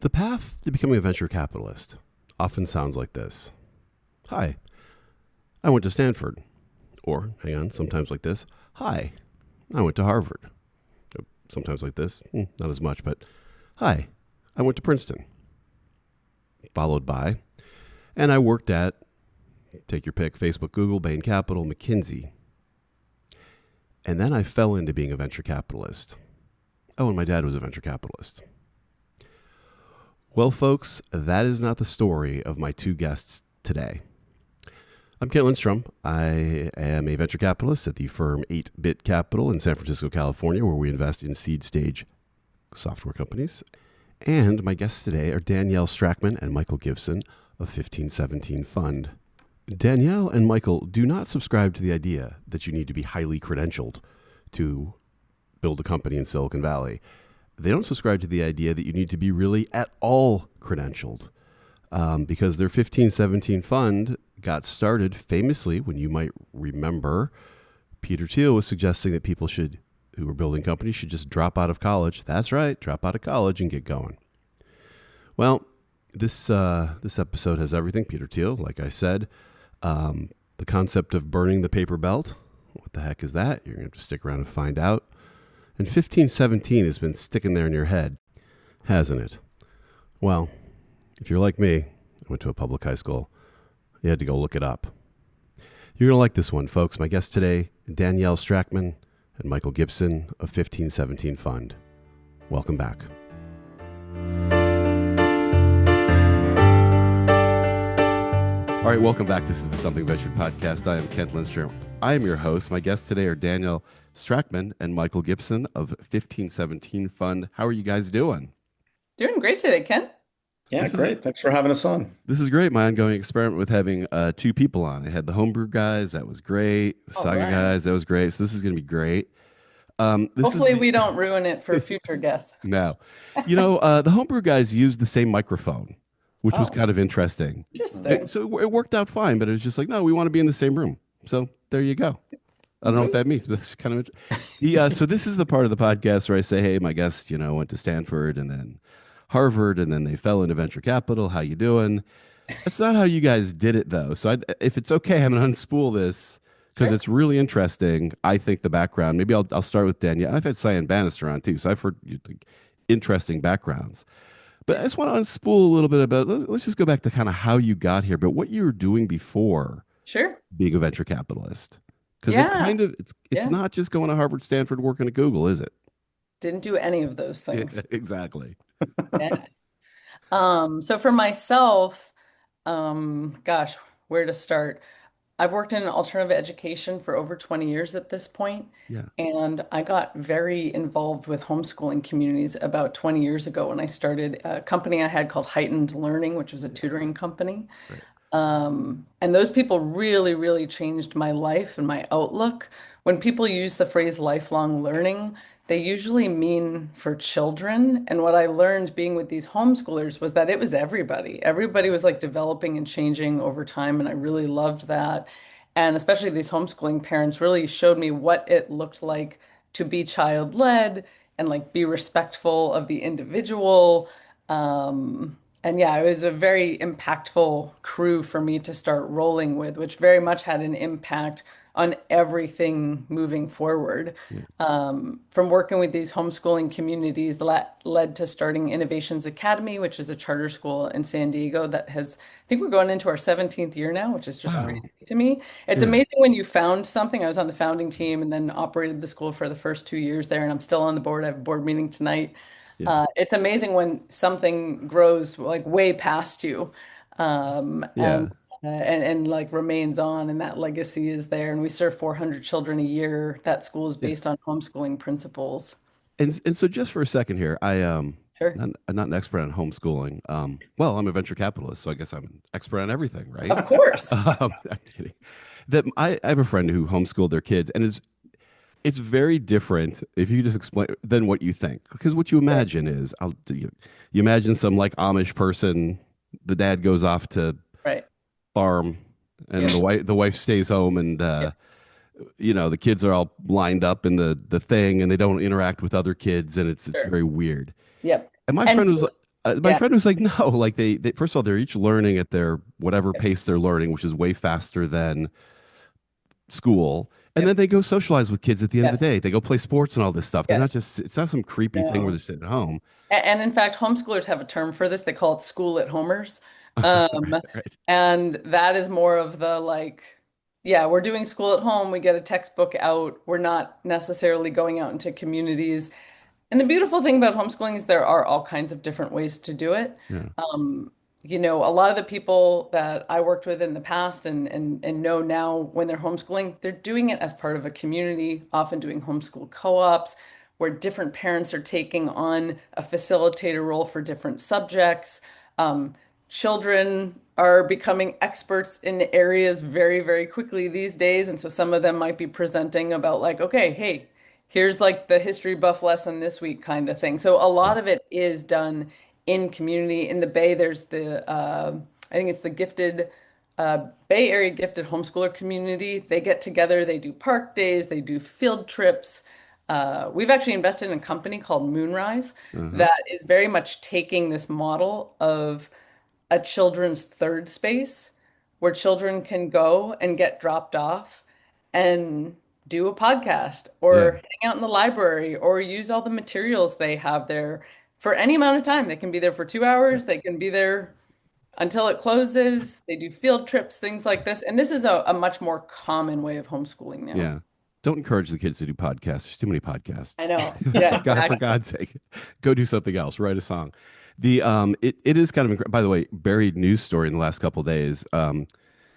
The path to becoming a venture capitalist often sounds like this. Hi, I went to Stanford. Or, hang on, sometimes like this. Hi, I went to Harvard. Sometimes like this, not as much, but hi, I went to Princeton. Followed by, and I worked at, take your pick, Facebook, Google, Bain Capital, McKinsey. And then I fell into being a venture capitalist. Oh, and my dad was a venture capitalist. Well, folks, that is not the story of my two guests today. I'm Kent Lindstrom. I am a venture capitalist at the firm 8-Bit Capital in San Francisco, California, where we invest in seed stage software companies. And my guests today are Danielle Strachman and Michael Gibson of 1517 Fund. Danielle and Michael do not subscribe to the idea that you need to be highly credentialed to build a company in Silicon Valley. They don't subscribe to the idea that you need to be really at all credentialed because their 1517 Fund got started famously, when you might remember, Peter Thiel was suggesting that people who were building companies should just drop out of college. That's right, drop out of college and get going. Well, this episode has everything. Peter Thiel, like I said, the concept of burning the paper belt. What the heck is that? You're going to have to stick around and find out. And 1517 has been sticking there in your head, hasn't it? Well, if you're like me, I went to a public high school. You had to go look it up. You're going to like this one, folks. My guests today, Danielle Strachman and Michael Gibson of 1517 Fund. Welcome back. All right, welcome back. This is the Something Ventured podcast. I am Kent Lindstrom. I am your host. My guests today are Danielle Strachman and Michael Gibson of 1517 Fund. How are you guys doing? Doing great today, Ken. Yeah, great. Thanks for having us on. This is great. My ongoing experiment with having two people on. I had the homebrew guys. That was great. The Saga guys. That was great. So this is going to be great. Hopefully we don't ruin it for future guests. No. The homebrew guys used the same microphone, which was kind of interesting. Interesting. So it worked out fine, but it was just like, no, we want to be in the same room. So there you go. I don't know what that means, but it's kind of so this is the part of the podcast where I say, hey, my guest, went to Stanford and then Harvard, and then they fell into venture capital. How you doing? That's not how you guys did it, though. So if it's okay, I'm going to unspool this because It's really interesting. I think the background. Maybe I'll start with Danielle. I've had Cyan Bannister on too, so I've heard interesting backgrounds. But I just want to unspool a little bit about. Let's just go back to kind of how you got here, but what you were doing before being a venture capitalist. Because it's not just going to Harvard, Stanford, working at Google, is it? Didn't do any of those things. Exactly. Yeah. So for myself, where to start? I've worked in alternative education for over 20 years at this point. Yeah. And I got very involved with homeschooling communities about 20 years ago when I started a company I had called Heightened Learning, which was a tutoring company. Right. And those people really, really changed my life and my outlook. When people use the phrase lifelong learning, they usually mean for children. And what I learned being with these homeschoolers was that it was everybody. Everybody was like developing and changing over time. And I really loved that. And especially these homeschooling parents really showed me what it looked like to be child-led and like be respectful of the individual. And yeah, it was a very impactful crew for me to start rolling with, which very much had an impact on everything moving forward. Yeah. From working with these homeschooling communities that led to starting Innovations Academy, which is a charter school in San Diego that has, I think we're going into our 17th year now, which is just crazy to me. It's amazing when you found something. I was on the founding team and then operated the school for the first 2 years there, and I'm still on the board. I have a board meeting tonight. It's amazing when something grows like way past you. And like remains on, and that legacy is there. And we serve 400 children a year. That school is based on homeschooling principles. And so just for a second here, Sure. I'm not an expert on homeschooling. Well, I'm a venture capitalist, so I guess I'm an expert on everything, right? Of course. I'm kidding. I have a friend who homeschooled their kids, and it's very different if you just explain than what you think. Because what you imagine is, you imagine some like Amish person, the dad goes off to Right. farm and the wife stays home, and the kids are all lined up in the thing, and they don't interact with other kids, and it's very weird. Yep. And my And friend was so- like, My Yeah. friend was like, no, like they first of all, they're each learning at their whatever pace they're learning, which is way faster than school. And then Yep. they go socialize with kids at the end of the Yes. day. They go play sports and all this stuff. They're not Yes. just, it's not some creepy thing where No. they're sitting at home. And in fact, homeschoolers have a term for this. They call it school at homers. Um, Right. and that is more of the like, yeah, we're doing school at home. We get a textbook out. We're not necessarily going out into communities. And the beautiful thing about homeschooling is there are all kinds of different ways to do it. Yeah. Um, a lot of the people that I worked with in the past and know now when they're homeschooling, they're doing it as part of a community, often doing homeschool co-ops where different parents are taking on a facilitator role for different subjects. Um, Children are becoming experts in areas very, very quickly these days. And so some of them might be presenting about like, okay, hey, here's like the history buff lesson this week kind of thing. So a Yeah. lot of it is done in community. In the Bay, there's I think it's the Bay Area gifted homeschooler community. They get together, they do park days, they do field trips. We've actually invested in a company called Moonrise Uh-huh. that is very much taking this model of a children's third space where children can go and get dropped off and do a podcast Yeah. or hang out in the library or use all the materials they have there for any amount of time. They can be there for 2 hours, they can be there until it closes. They do field trips, things like this. And this is a much more common way of homeschooling now. Yeah. Don't encourage the kids to do podcasts. There's too many podcasts. I know. Yeah, God, for exactly. God's sake, go do something else. Write a song. It is kind of by the way, buried news story in the last couple of days.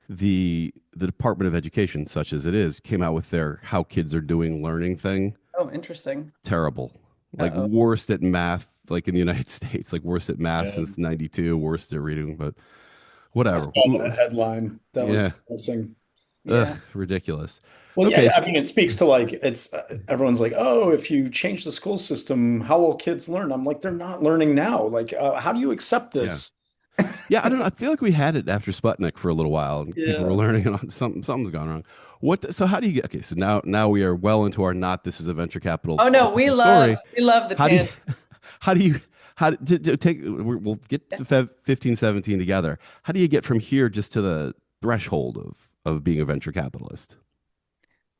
The Department of Education, such as it is, came out with their "How Kids Are Doing Learning" thing. Oh, interesting. Terrible, like Uh-oh. worst at math, like in the United States, like worst at math Yeah. since '92, worst at reading, but I whatever. saw that headline. That was Yeah, depressing. ugh, Yeah. ridiculous. Well, Okay, yeah, so, I mean, it speaks to like it's everyone's like, oh, if you change the school system, how will kids learn? I'm like, they're not learning now. Like, how do you accept yeah. this? Yeah, I don't know. I feel like we had it after Sputnik for a little while, and people were Yeah. learning and something's gone wrong. So how do you get? Okay, so now we are well into our not this is a venture capital Oh no, typical story. we love the How do you tangent. how do you to take? We'll get to 15, 17 together. How do you get from here just to the threshold of being a venture capitalist?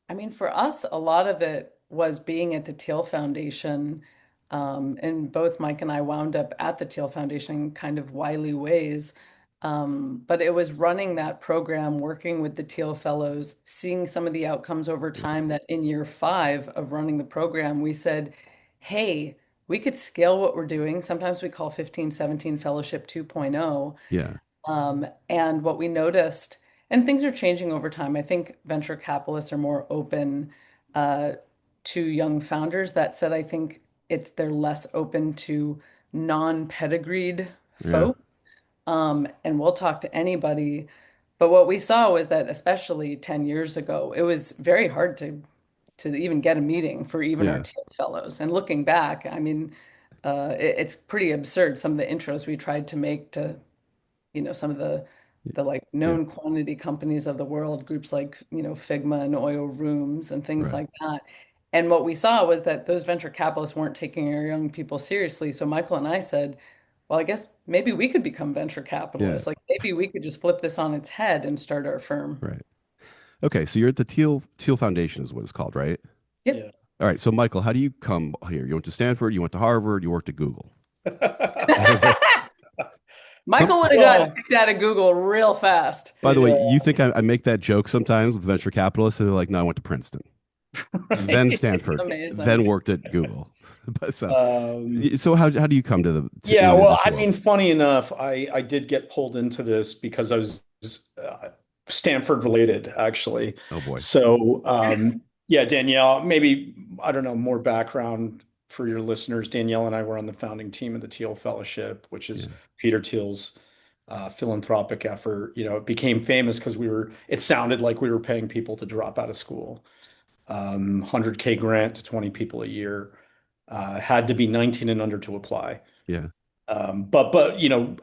I mean, for us, a lot of it was being at the Thiel Foundation. And both Mike and I wound up at the Thiel Foundation in kind of wily ways. But it was running that program, working with the Thiel Fellows, seeing some of the outcomes over Yeah, time that in year 5 of running the program, we said, hey, we could scale what we're doing. Sometimes we call 1517 Fellowship 2.0. yeah, And what we noticed, and things are changing over time. I think venture capitalists are more open uh, to young founders. That said, I think they're less open to non-pedigreed yeah, folks. And we'll talk to anybody. But what we saw was that, especially 10 years ago, it was very hard to even get a meeting for even our yeah, Thiel fellows. And looking back, I mean, it's pretty absurd some of the intros we tried to make to some of the like yeah. known quantity companies of the world, groups like, Figma and Oil Rooms and things Right. like that. And what we saw was that those venture capitalists weren't taking our young people seriously. So Michael and I said, well, I guess maybe we could become venture Yeah. capitalists. Like maybe we could just flip this on its head and start our firm. Right. Okay, so you're at the Thiel Foundation is what it's called, right? Yep. Yeah. All right. So Michael, how do you come here? You went to Stanford, you went to Harvard, you worked at Google. Some Michael would have gotten Well, kicked out of Google real fast. By the way, yeah. you think I make that joke sometimes with venture capitalists, and they're like, "No, I went to Princeton, then Right. Stanford, then Amazing. worked at Google." But Um, so how do you come to the yeah, into well, this I world? mean, funny enough, I did get pulled into this because I was Stanford related, actually. Oh boy, So, yeah, Danielle, maybe, I don't know, more background for your listeners. Danielle and I were on the founding team of the Thiel Fellowship, which is yeah, Peter Thiel's philanthropic effort. You know, it became famous because it sounded like we were paying people to drop out of school. 100K grant to 20 people a year. Had to be 19 and under to apply. yeah, But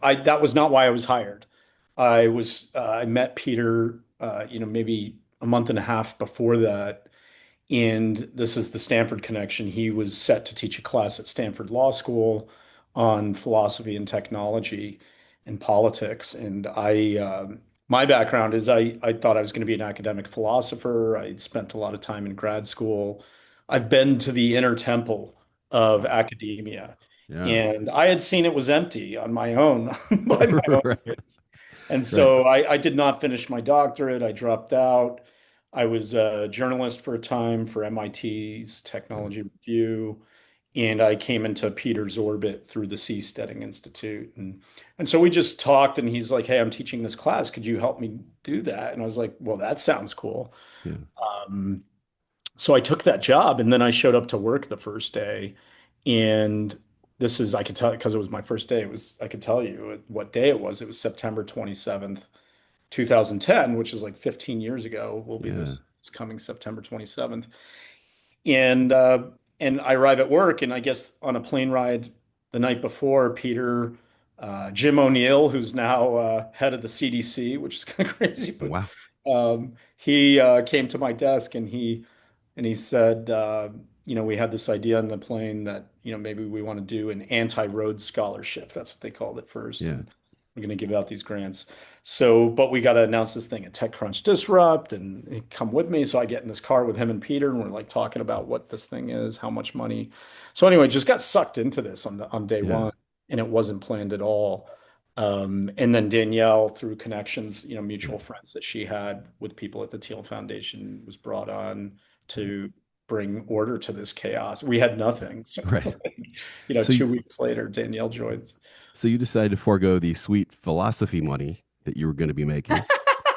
I that was not why I was hired. I met Peter, maybe a month and a half before that, and this is the Stanford connection. He was set to teach a class at Stanford Law School. on philosophy and technology and politics. And my background is I thought I was going to be an academic philosopher. I spent a lot of time in grad school. I've been to the inner temple of Wow. academia, Yeah. and I had seen it was empty on my own by my own Right. kids. And Right. so I did not finish my doctorate. I dropped out. I was a journalist for a time for MIT's Yeah. Technology Review, and I came into Peter's orbit through the Seasteading Institute. And so we just talked, and he's like, "Hey, I'm teaching this class. Could you help me do that?" And I was like, "Well, that sounds cool." Yeah. Um, so I took that job, and then I showed up to work the first day, and this is I could tell because it was my first day. It was I could tell you what day it was. It was September 27th, 2010, which is like 15 years ago. Will be Yeah. this coming September 27th. And and I arrive at work, and I guess on a plane ride the night before, Peter, Jim O'Neill, who's now head of the CDC, which is kind of crazy, but Wow. he came to my desk, and he said, we had this idea on the plane that, maybe we want to do an anti-road scholarship. That's what they called it first. Yeah. And we're going to give out these grants. So, but we got to announce this thing at TechCrunch Disrupt and he'd come with me. So I get in this car with him and Peter, and we're like talking about what this thing is, how much money. So anyway, just got sucked into this on day Yeah. one, and it wasn't planned at all. And then Danielle, through connections, Yeah. mutual friends that she had with people at the Thiel Foundation, was brought on to bring order to this chaos. We had nothing. So, Right. So, 2 weeks later, Danielle joins. so you decided to forego the sweet philosophy money that you were going to be making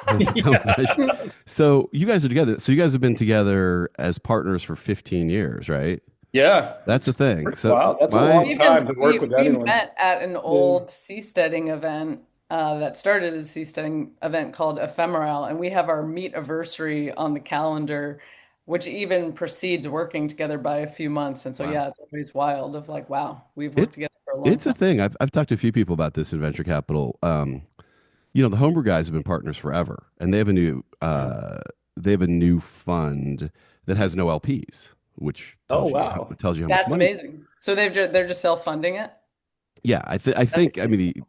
and become a fish. Yes. So you guys are together. So you guys have been together as partners for 15 years, right? Yeah, That's the thing. So wow, that's a my, long Even time to work we with we anyone. met at an Yeah. old seasteading event that started as a seasteading event called Ephemeral, and we have our meet anniversary on the calendar, which even precedes working together by a few months. And so, wow, yeah, it's always wild of like, wow, we've it worked together for a long it's a time. thing. I've talked to a few people about this in venture capital. The homebrew guys have been partners forever, and Yeah. they have a new fund that has no LPs, which Oh, wow. tells you how much That's money. amazing. So they're just self-funding it. Yeah, I That's think I mean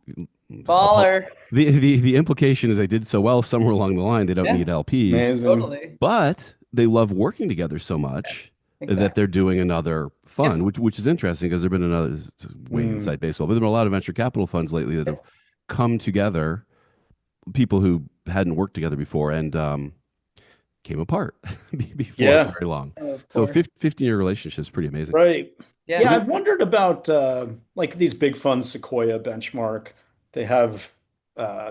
the whole baller. the implication is they did so well somewhere along the line they don't Yeah, need LPs, Amazing. totally. but they love working together so much that Exactly. they're doing another fund, Yep. which is interesting because there've been another this is way Mm. inside baseball, but there've been a lot of venture capital funds lately that have come together, people who hadn't worked together before and came apart before Yeah, very long. Oh, of So course. 15-year relationship is pretty amazing. right. So Yeah. Yeah, what? I've wondered about like these big funds, Sequoia, Benchmark. They have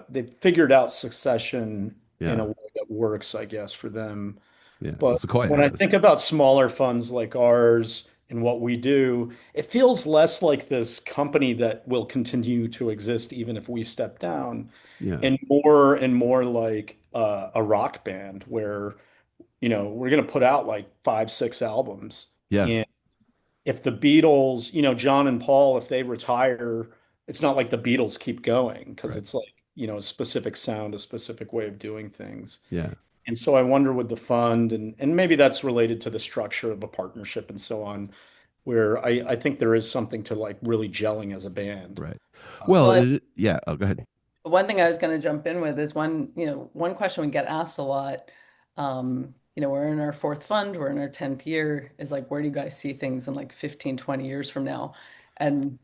they've figured out succession in Yeah, a way that works, I guess, for them. yeah. Well, But Sequoia when I has. think about smaller funds like ours and what we do, it feels less like this company that will continue to exist even if we step down, Yeah, and more like a rock band where, we're going to put out like five, six albums. yeah, And if the Beatles, John and Paul, if they retire, it's not like the Beatles keep going because right. it's like, a specific sound, a specific way of doing things. Yeah, And so I wonder with the fund, and maybe that's related to the structure of a partnership and so on, where I think there is something to like really gelling as a band. right. Well, Well, yeah. Oh, go ahead. one thing I was going to jump in with is one question we get asked a lot. We're in our fourth fund, we're in our 10th year, is like, where do you guys see things in like 15, 20 years from now? And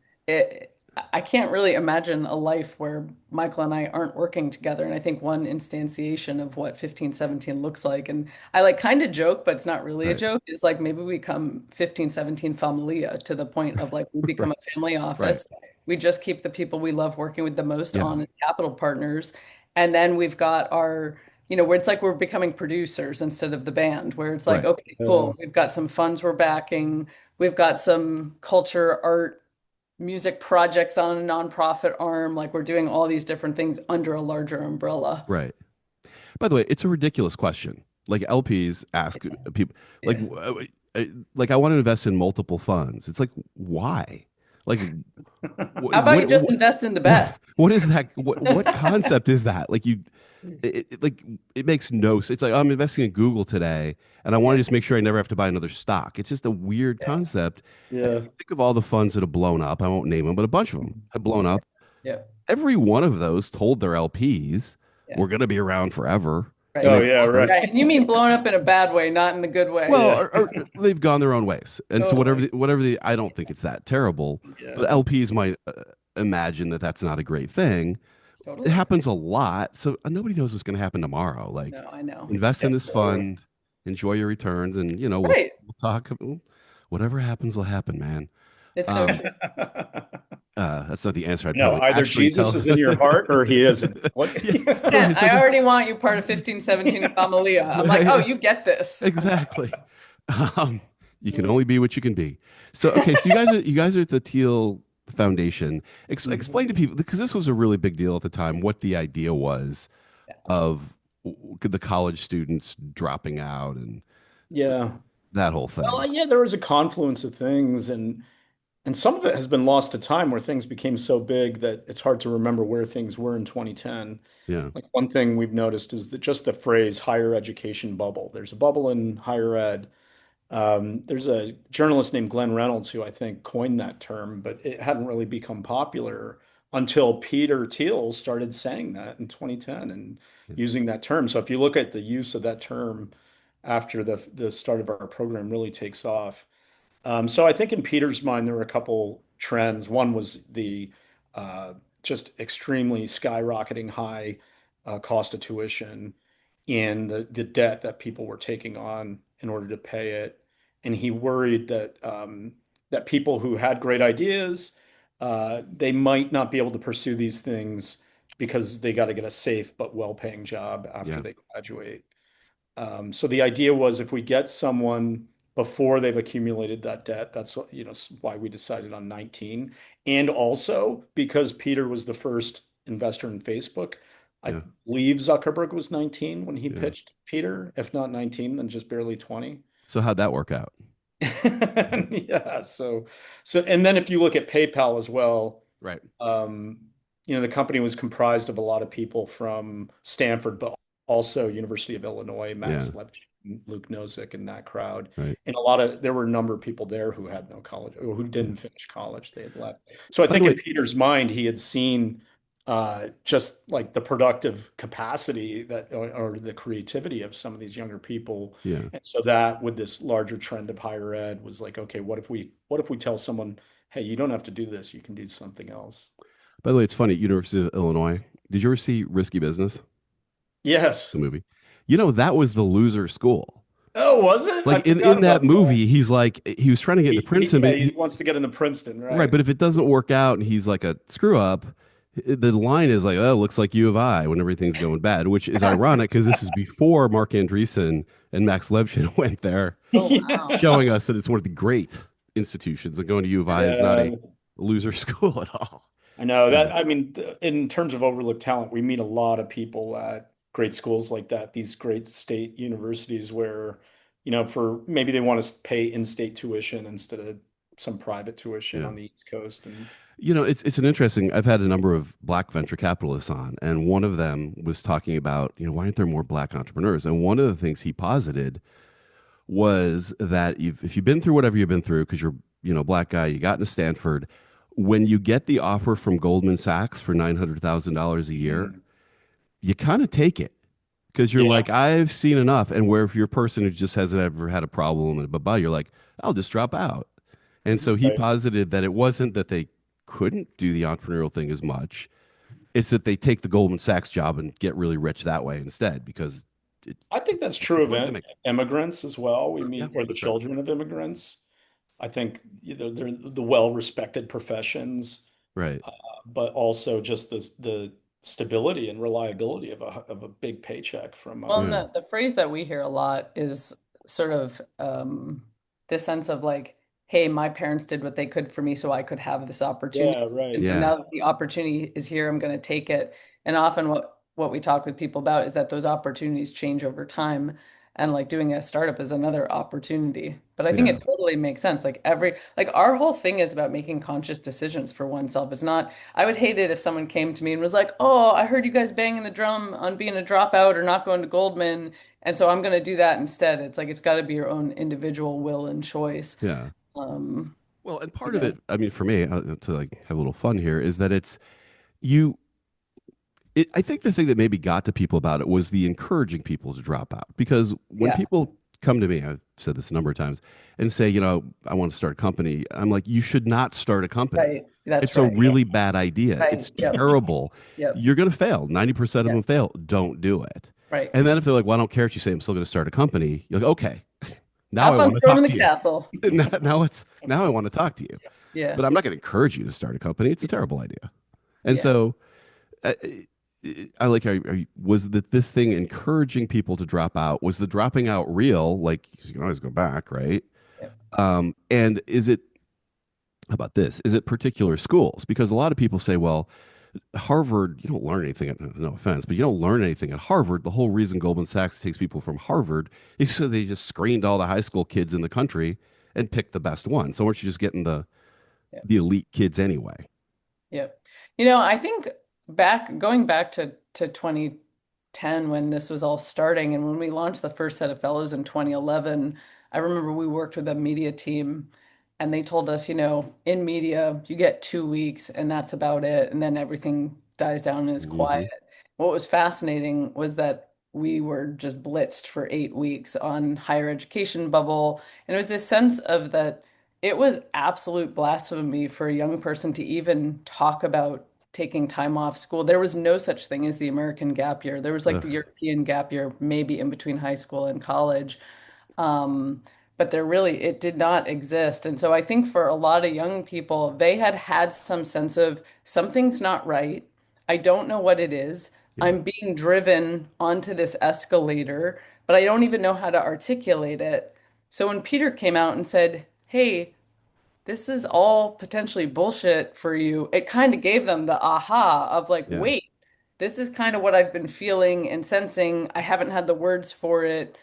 I can't really imagine a life where Michael and I aren't working together. And I think one instantiation of what 15, 17 looks like, and I like kind of joke, but it's not really a Right, joke, is like maybe we become 15, 17 familia to the point of like we become right, a family right. office. We just keep the people we love working with the most Yeah, on as capital partners. And then we've got where it's like we're becoming producers instead of the band, where it's like, right, okay, Uh, cool. We've got some funds we're backing. We've got some culture, art, music projects on a nonprofit arm. Like we're doing all these different things under a larger umbrella. right. By the way, it's a ridiculous question. Like LPs ask people, like, Yeah. like I want to invest in multiple funds. It's like, why? Like, How about you just invest in the what, best? what is that? What concept is that? Like like it makes no sense. It's like I'm investing in Google today, and I want Yeah, to just make sure I never have to buy another stock. It's just a weird yeah, concept. And Yeah. you think of all the funds that have blown up. I won't name them, but a bunch of them have blown up. yeah, Every one of those told their LPs yeah. we're going to be around forever, and Right. Oh they yeah, right. weren't. Right. And you mean blowing up in a bad way, not in the good way. Well, Yeah. or they've gone their own ways, and so Totally. whatever the I don't think it's that terrible, but Yeah. LPs might imagine that that's not a great thing. It Totally. happens a lot, so nobody knows what's going to happen tomorrow. Like, No, I know. invest Yeah, in this totally. fund, enjoy your returns, and Right. we'll talk. Whatever happens will happen, man. It's so Um, true. that's not the answer I'd No, probably either actually Jesus tell. is in your heart or he isn't. What? Yeah, Man, right. So I already want you part of 1517 Amalia. I'm like, oh, right, you get this. exactly. Um, you can only be what you can be. So okay, so you guys are at the Thiel Foundation. Mhm. Explain to people because this was a really big deal at the time. What the idea was of the college students dropping out and Yeah. that whole thing. Well, yeah, there was a confluence of things and some of it has been lost to time where things became so big that it's hard to remember where things were in 2010. Yeah, Like one thing we've noticed is that just the phrase higher education bubble. There's a bubble in higher ed. There's a journalist named Glenn Reynolds who I think coined that term, but it hadn't really become popular until Peter Thiel started saying that in 2010 and yeah, using that term. So if you look at the use of that term after the start of our program really takes off. So I think in Peter's mind, there were a couple trends. One was the uh, just extremely skyrocketing high cost of tuition and the debt that people were taking on in order to pay it. And he worried that that people who had great ideas, they might not be able to pursue these things because they got to get a safe but well-paying job after yeah. they graduate. So the idea was if we get someone before they've accumulated that debt, that's what, why we decided on 19. And also because Peter was the first investor in Facebook. I Yeah, believe Zuckerberg was 19 when he yeah. pitched Peter. If not 19, then just barely 20. So how'd that work out? Yeah. So and then if you look at PayPal as well, Right. um, the company was comprised of a lot of people from Stanford, but also University of Illinois, Yeah. Max Levchin, Luke Nozick, and that crowd. Right. And there were a number of people there who had no college or who Yeah. didn't finish college. They had left. So I By the think in way, Peter's mind, he had seen just like the productive capacity or the creativity of some of these younger people. yeah. And so that with this larger trend of higher ed was like, okay, what if we tell someone, hey, you don't have to do this, you can do something else. By the way, it's funny. University of Illinois. Did you ever see Risky Business, the Yes. movie? That was the loser school. Oh, was it? Like I forgot in about that that. movie, he's like he was trying to get into Princeton, Yeah, but he wants to get into Princeton, right. right? But if it doesn't work out and he's like a screw up, the line is like, "Oh, looks like U of I" when everything's going bad, which is ironic because this is before Mark Andreessen and Max Levchin went there, Oh, Yeah. wow. showing us that it's one of the great institutions, and going to U of I is not a Yeah. loser school at all. I know Uh, that. I mean, in terms of overlooked talent, we meet a lot of people at great schools like that, these great state universities where, for maybe they want to pay in-state tuition instead of some private tuition yeah. on the East Coast. And It's an interesting. I've had a number of black venture capitalists on, and one of them was talking about, why aren't there more black entrepreneurs? And one of the things he posited was that if you've been through whatever you've been through, because you're, a black guy, you got into Stanford, when you get the offer from Goldman Sachs for $900,000 a year, mm, you kind of take it because you're yeah, like, I've seen enough. And where if you're a person who just hasn't ever had a problem and blah, blah, you're like, I'll just drop out. And so he right. posited that it wasn't that they couldn't do the entrepreneurial thing as much. It's that they take the Goldman Sachs job and get really rich that way instead because it, I think that's it's the true of choice they make. immigrants as well. We Yeah, meet or the that's right. children of immigrants. I think they're the well-respected professions, Right. but also just the stability and reliability of a big paycheck from Well, and Yeah. the phrase that we hear a lot is sort of this sense of like, hey, my parents did what they could for me so I could have this opportunity. yeah, right. And so Yeah. now that the opportunity is here, I'm going to take it. And often what we talk with people about is that those opportunities change over time. and like doing a startup is another opportunity. But I think Yeah. it totally makes sense. Like our whole thing is about making conscious decisions for oneself. It's not, I would hate it if someone came to me and was like, "Oh, I heard you guys banging the drum on being a dropout or not going to Goldman, and so I'm going to do that instead." It's like it's got to be your own individual will and choice. Yeah. Um, Well, and part of yeah, it, I mean, for me, to like have a little fun here, is that you. I think the thing that maybe got to people about it was the encouraging people to drop out. Because when yeah, people come to me, I've said this a number of times, and say, I want to start a company, I'm like, you should not start a company. right. That's It's a right. really bad idea. Right. It's Yep. terrible. Yep. You're going to fail. 90% of them Yep. fail. Don't do it. Right. And then if they're like, well, I don't care if you say I'm still going to start a company, you're like, okay, now Have I fun want to storming talk the to you. castle. Now I want to talk to you. Yeah. But I'm not going to encourage you to start a company. It's a terrible idea. And Yeah. so uh, I like, was that this thing encouraging people to drop out? Was the dropping out real? Like, you can always go back, right? Yep. And is it, how about this? Is it particular schools? Because a lot of people say, well, Harvard, you don't learn anything, no offense, but you don't learn anything at Harvard. The whole reason Goldman Sachs takes people from Harvard is so they just screened all the high school kids in the country and picked the best one. So aren't you just getting Yep. the elite kids anyway? Yep. I think going back to 2010 when this was all starting and when we launched the first set of fellows in 2011, I remember we worked with a media team and they told us, in media, you get 2 weeks and that's about it. And then everything dies down and is quiet. Hmm. What was fascinating was that we were just blitzed for 8 weeks on higher education bubble. And it was this sense of that it was absolute blasphemy for a young person to even talk about taking time off school. There was no such thing as the American gap year. There was like the Ugh, European gap year, maybe in between high school and college. Um, but it did not exist. And so I think for a lot of young people, they had had some sense of something's not right. I don't know what it is. yeah, I'm being driven onto this escalator, but I don't even know how to articulate it. So when Peter came out and said, "Hey, this is all potentially bullshit for you," it kind of gave them the aha of like, yeah, wait, this is kind of what I've been feeling and sensing. I haven't had the words for it.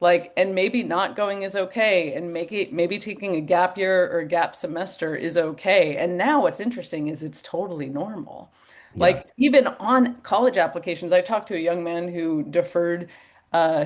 Like, and maybe not going is okay, and maybe taking a gap year or a gap semester is okay. And now what's interesting is it's totally normal. yeah, Like even on college applications, I talked to a young man who deferred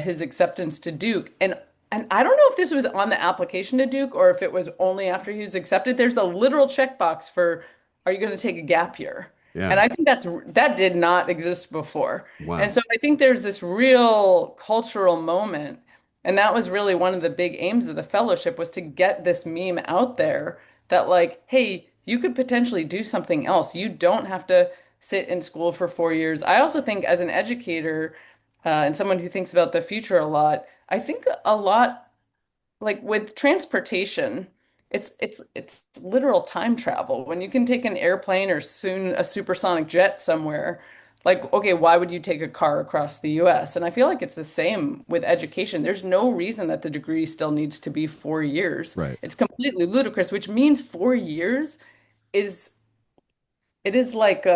his acceptance to Duke, and I don't know if this was on the application to Duke or if it was only after he was accepted. There's the literal checkbox for, are you going to take a gap year? And yeah. I think that did not exist before. And Wow. so I think there's this real cultural moment, and that was really one of the big aims of the fellowship was to get this meme out there that like, hey, you could potentially do something else. You don't have to sit in school for 4 years. I also think as an educator, and someone who thinks about the future a lot, I think a lot like with transportation, it's literal time travel. When you can take an airplane or soon a supersonic jet somewhere, like okay, why would you take a car across the US? And I feel like it's the same with education. There's no reason that the degree still needs to be 4 years. Right. It's completely ludicrous, which means 4 years is it is like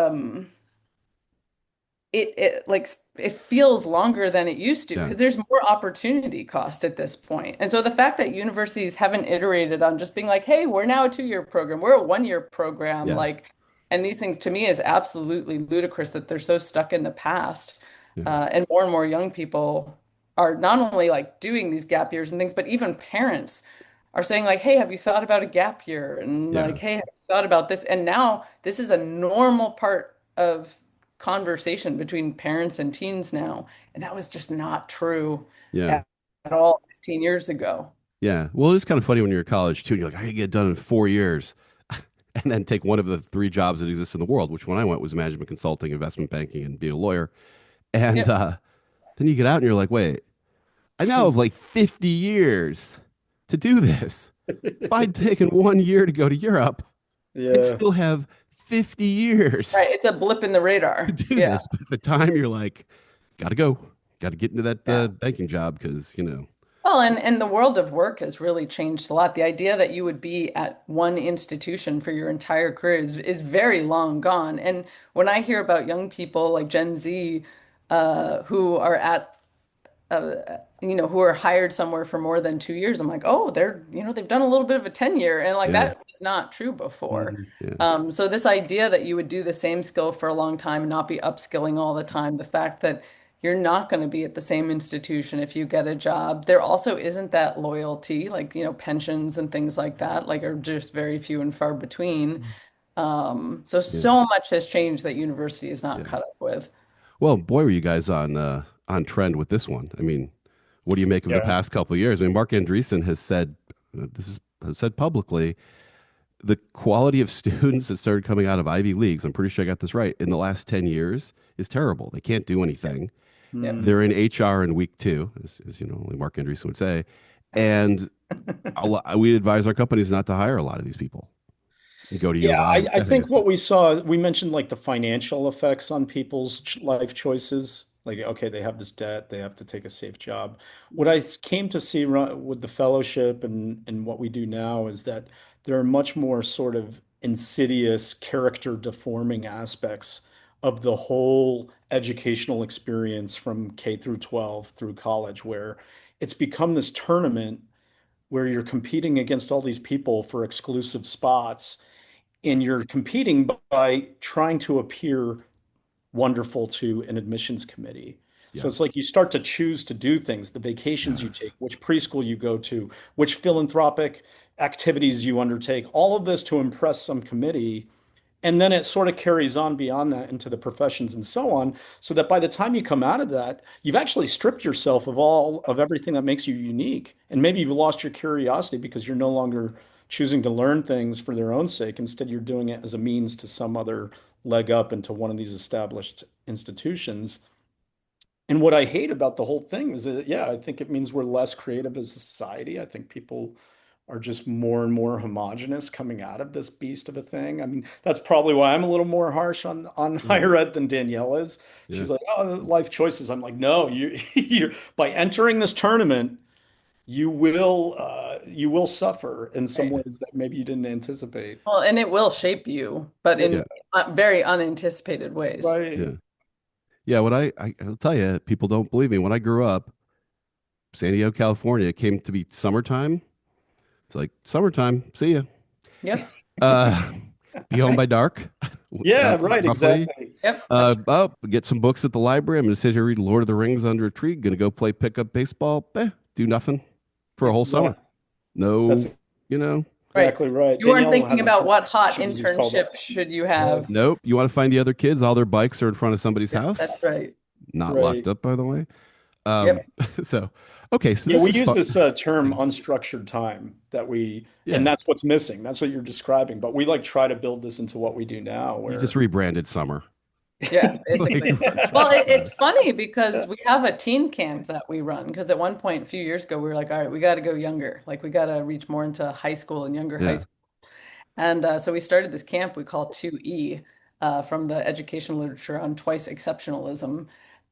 it like it feels longer than it used to Yeah. because there's more opportunity cost at this point. And so the fact that universities haven't iterated on just being like, hey, we're now a 2 year program, we're a 1 year program, Yeah. like, and these things to me is absolutely ludicrous that they're so stuck in the past. Yeah. And more young people are not only like doing these gap years and things, but even parents are saying like, hey, have you thought about a gap year? And like, Yeah. hey, have you thought about this? And now this is a normal part of conversation between parents and teens now. And that was just not true Yeah. at all 15 years ago. Yeah. Well, it's kind of funny when you're in college too. You're like, I can get it done in 4 years, and then take one of the three jobs that exist in the world. Which when I went was management consulting, investment banking, and being a lawyer. And Yep. then you get out and you're like, wait, I now have like 50 years to do this. If I'd taken 1 year to go to Europe, I'd Yeah. still have 50 years Right. It's a blip in the to radar. do Yeah. this. But at the time, you're like, gotta go, gotta get into that Yeah. banking job because Well, and the world of work has really changed a lot. The idea that you would be at one institution for your entire career is very long gone. And when I hear about young people like Gen Z who are at who are hired somewhere for more than 2 years. I'm like, oh, they've done a little bit of a tenure, and like Yeah. that was not true before. Mhm. Yeah. So this idea that you would do the same skill for a long time and not be upskilling all the time, the fact that you're not going to be at the same institution if you get a job. There also isn't that loyalty, like, pensions and things like that, like are just very few and far between. So Yeah. so much has changed that university is not Yeah. cut up with. Well, boy, were you guys on trend with this one. I mean, what do you make of the Yeah. past couple of years? I mean, Mark Andreessen has said has said publicly the quality of students that started coming out of Ivy Leagues, I'm pretty sure I got this right, in the last 10 years is terrible. They can't do anything. Yep. They're in HR in week two, as only Mark Andreessen would say. And we advise our companies not to hire a lot of these people and go to Yeah, Univi I instead, I think guess. what we saw, we mentioned like the financial effects on people's life choices. Like, okay, they have this debt, they have to take a safe job. What came to see with the fellowship and what we do now is that there are much more sort of insidious character deforming aspects of the whole educational experience from K through 12 through college, where it's become this tournament where you're competing against all these people for exclusive spots and you're competing by trying to appear wonderful to an admissions committee. So Yeah. it's like you start to choose to do things, the vacations you take, Yes. which preschool you go to, which philanthropic activities you undertake, all of this to impress some committee. And then it sort of carries on beyond that into the professions and so on, so that by the time you come out of that, you've actually stripped yourself of all of everything that makes you unique. And maybe you've lost your curiosity because you're no longer choosing to learn things for their own sake. Instead, you're doing it as a means to some other leg up into one of these established institutions. And what I hate about the whole thing is that, yeah, I think it means we're less creative as a society. I think people are just more and more homogenous coming out of this beast of a thing. I mean, that's probably why I'm a little more harsh on Yeah. higher ed than Danielle is. Yeah. She's like, oh, life choices. I'm like, no, you by entering this tournament, you will suffer in some Right. ways that maybe you didn't anticipate. Well, and it will shape you, but Yeah, in Yeah. very unanticipated ways. right. Yeah. Yeah. I'll tell you, people don't believe me. When I grew up, San Diego, California, it came to be summertime. It's like summertime. See ya. Yep. Uh, be home by dark, Yeah, right, roughly. exactly. Yep. That's Get some books at the library. I'm going to sit here read Lord of the Rings under a tree. Going to go play pickup baseball. Do nothing for a yep. whole Yeah, summer. No, that's you know, Right. exactly right. You weren't Danielle thinking has a about term what hot she uses called a internship should you yeah, have. nope. You want to find the other kids? All their bikes are in front of somebody's Yep. That's house. right. Not locked right. up, by the way. Um, Yep. so, okay. So Yeah, this we is use fun. this term unstructured time and Yeah. that's what's missing. That's what you're describing. But we like try to build this into what we do now, You just where rebranded summer. Yeah, Like, basically. what's Well, wrong with it's that? funny because we have a teen camp that we run. Because at one point, a few years ago, we were like, all right, we got to go younger. Like, we got to reach more into high school and younger high Yeah. school. And so we started this camp we call 2E from the education literature on twice exceptionalism.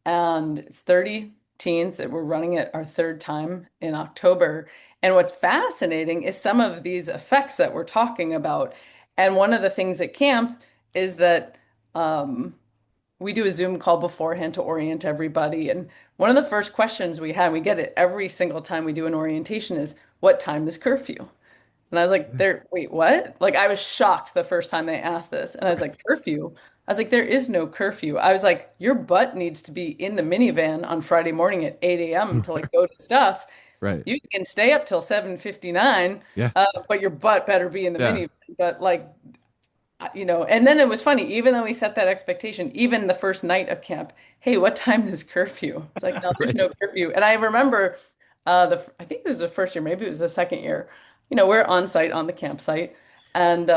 And it's 30 teens that we're running it our third time in October. And what's fascinating is some of these effects that we're talking about. And one of the things at camp is that we do a Zoom call beforehand to orient everybody. And one of the first questions we had, we get it every single time we do an orientation, is what time is curfew? And I was like, wait, what? Like, I was shocked the first time they asked this. And I was like, curfew? I was like, there is no curfew. I was like, your butt needs to be in the minivan on Friday morning at 8 a.m. to like go to stuff. Right. You can stay up till 7:59, Yeah. but your butt better be in the Yeah. minivan. But like, and then it was funny, even though we set that expectation, even the first night of camp, hey, what time is curfew? It's like, no, there's Right. no curfew. And I remember I think it was the first year, maybe it was the second year. We're on site on the campsite, and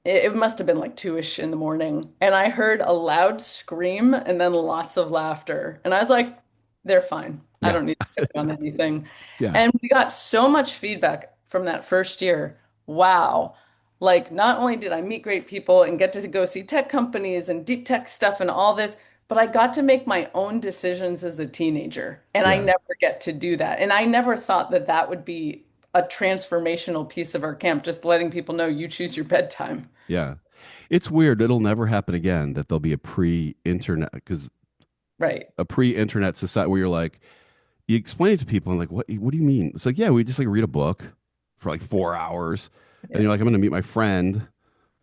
it must have been like 2-ish in the morning. And I heard a loud scream and then lots of laughter. And I was like, they're fine. I Yeah. don't need to check on anything. Yeah. And we got so much feedback from that first year. Wow. Like, not only did I meet great people and get to go see tech companies and deep tech stuff and all this, but I got to make my own decisions as a teenager. And I Yeah. never get to do that. And I never thought that that would be a transformational piece of our camp, just letting people know you choose your bedtime. Yeah. It's weird. It'll never happen again that there'll be a pre-internet because Right. a pre-internet society where you're like, you explain it to people and like, what do you mean? It's like, yeah, we just like read a book for like 4 hours, and Yeah. you're like, I'm going to meet my friend,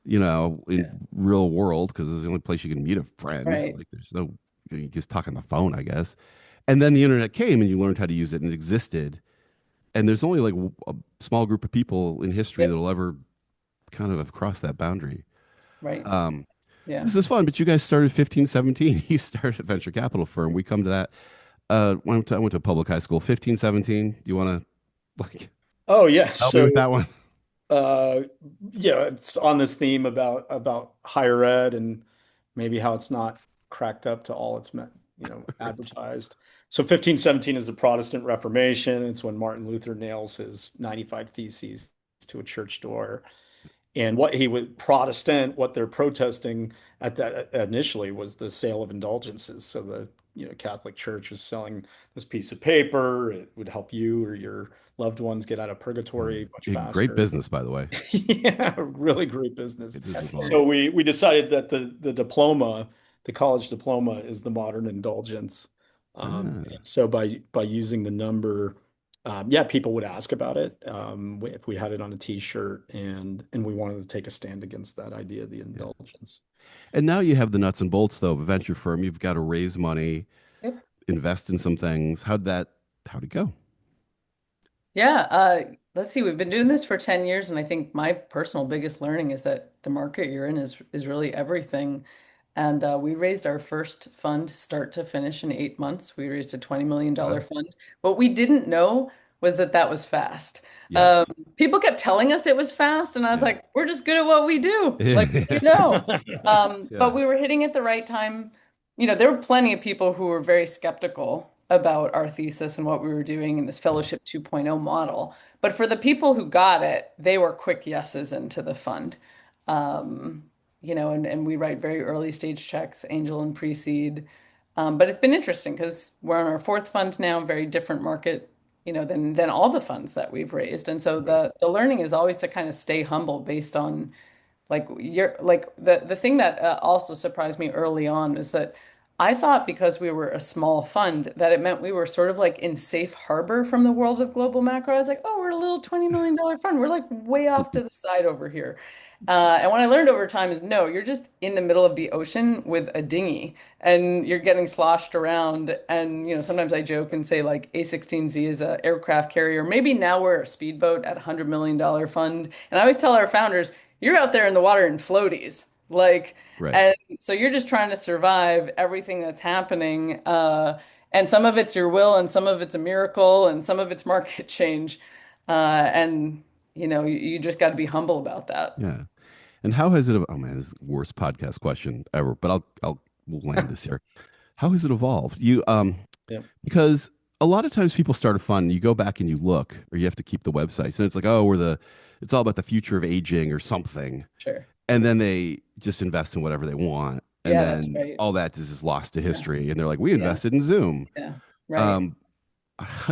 in Yeah. real world because it's the only place you can meet a friend. Right. Like, there's no, you just talk on the phone, I guess. And then the internet came and you learned how to use it and it existed. And there's only like a small group of people in history Yep. that'll ever kind of have crossed that boundary. Right. Um, Yeah. this is fun, but you guys started 15, 17. You started a venture capital firm. We come to that. I went to a public high school, 15, 17. Do you want to like Oh yeah. help me So with that one? uh yeah, it's on this theme about higher ed and maybe how it's not cracked up to all it's meant, advertised. So 1517 is the Protestant Reformation. It's when Martin Luther nails his 95 Theses to a church door. And what he was Protestant, what they're protesting at that initially was the sale of indulgences. So the Catholic Church was selling this piece of paper. It would help you or your loved ones get out of purgatory much Great faster. business, by the way. Yeah, really great business. Good business model. So Absolutely. we decided that the diploma, the college diploma, is the modern indulgence. And Ah, so by using the number, yeah, people would ask about it if we had it on a T-shirt, and we wanted to take a stand against that idea of the yeah. indulgence. And now you have the nuts and bolts though of a venture firm. You've got to raise money, Yep. invest in some things. How'd it go? Yeah, let's see. We've been doing this for 10 years, and I think my personal biggest learning is that the market you're in is really everything. And we raised our first fund start to finish in 8 months. We raised a $20 million Wow. fund. What we didn't know was that that was fast. Um, Yes. People kept telling us it was fast, and I was Yeah. like, we're just good at what we do. Like, what do you Yeah. know? Yeah. But we were hitting at the right time. There were plenty of people who were very skeptical about our thesis and what we were doing in this Yeah. Fellowship 2.0 model. But for the people who got it, they were quick yeses into the fund. Um, and we write very early stage checks, angel and pre-seed. But it's been interesting because we're on our fourth fund now, very different market, than all the funds that we've raised. And so Right. the learning is always to kind of stay humble based on like you're like the thing that also surprised me early on is that I thought because we were a small fund that it meant we were sort of like in safe harbor from the world of global macro. I was like, oh, we're a little $20 million fund. We're like way off to the side over here. And what I learned over time is no, you're just in the middle of the ocean with a dinghy and you're getting sloshed around. And, sometimes I joke and say like A16Z is an aircraft carrier. Maybe now we're a speedboat at a $100 million fund. And I always tell our founders, you're out there in the water in floaties. Like, Right. and so you're just trying to survive everything that's happening. And some of it's your will, and some of it's a miracle, and some of it's market change. And you just got to be humble about that. Yeah. And how has it? Oh man, this is the worst podcast question ever. But we'll land this here. How has it evolved? Yeah. Because a lot of times people start a fund, you go back and you look, or you have to keep the websites, and it's like, oh, it's all about the future of aging or something, Sure. and then they just invest in whatever they want, and Yeah, that's then right. all that is just lost to Yeah. history, and they're like, we Yeah. invested in Zoom. Yeah. Right. Um,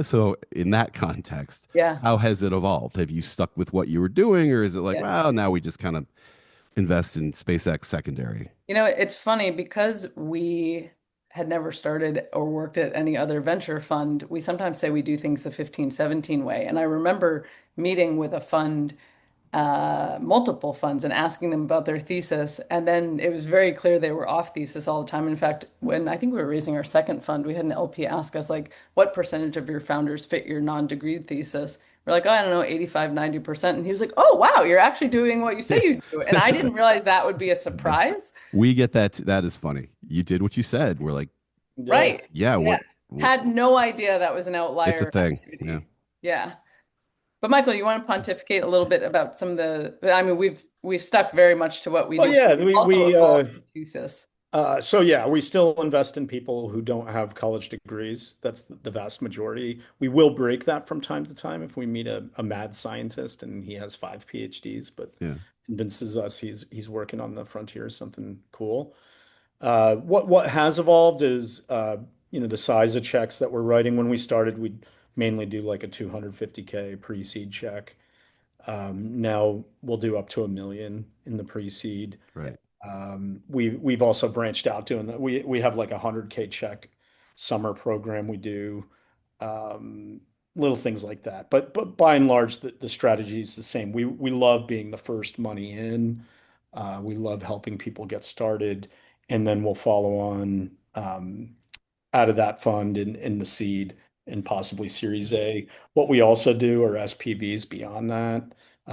so in that context, Yeah. how has it evolved? Have you stuck with what you were doing, or is it like, Yeah. well, now we just kind of invest in SpaceX secondary? It's funny because we had never started or worked at any other venture fund. We sometimes say we do things the 1517 way. And I remember meeting with a fund, multiple funds, and asking them about their thesis. And then it was very clear they were off thesis all the time. In fact, when I think we were raising our second fund, we had an LP ask us, like, what percentage of your founders fit your non-degree thesis? We're like, oh, I don't know, 85, 90%. And he was like, oh, wow, you're actually doing what you say you do. And I didn't realize that would be a surprise. We get that. That is funny. You did what you said. We're like, Yeah. Right. yeah, Yeah. what Had no idea that was an it's a outlier thing. Yeah. activity. Yeah. But Michael, you want to pontificate a little bit about some of I mean, we've stuck very much to what we Well, do, but yeah, we've we also we evolved the thesis. so yeah, we still invest in people who don't have college degrees. That's the vast majority. We will break that from time to time if we meet a mad scientist and he has 5 PhDs, but Yeah. convinces us he's working on the frontier of something cool. What has evolved is the size of checks that we're writing. When we started, we'd mainly do like a 250K pre-seed check. Now we'll do up to 1 million in the pre-seed. Right. We've also branched out doing that. We have like a 100K check summer program we do, um, little things like that. But by and large, the strategy is the same. We love being the first money in. We love helping people get started, and then we'll follow on. Out of that fund in the seed and possibly Series A. What we also do are SPVs beyond that.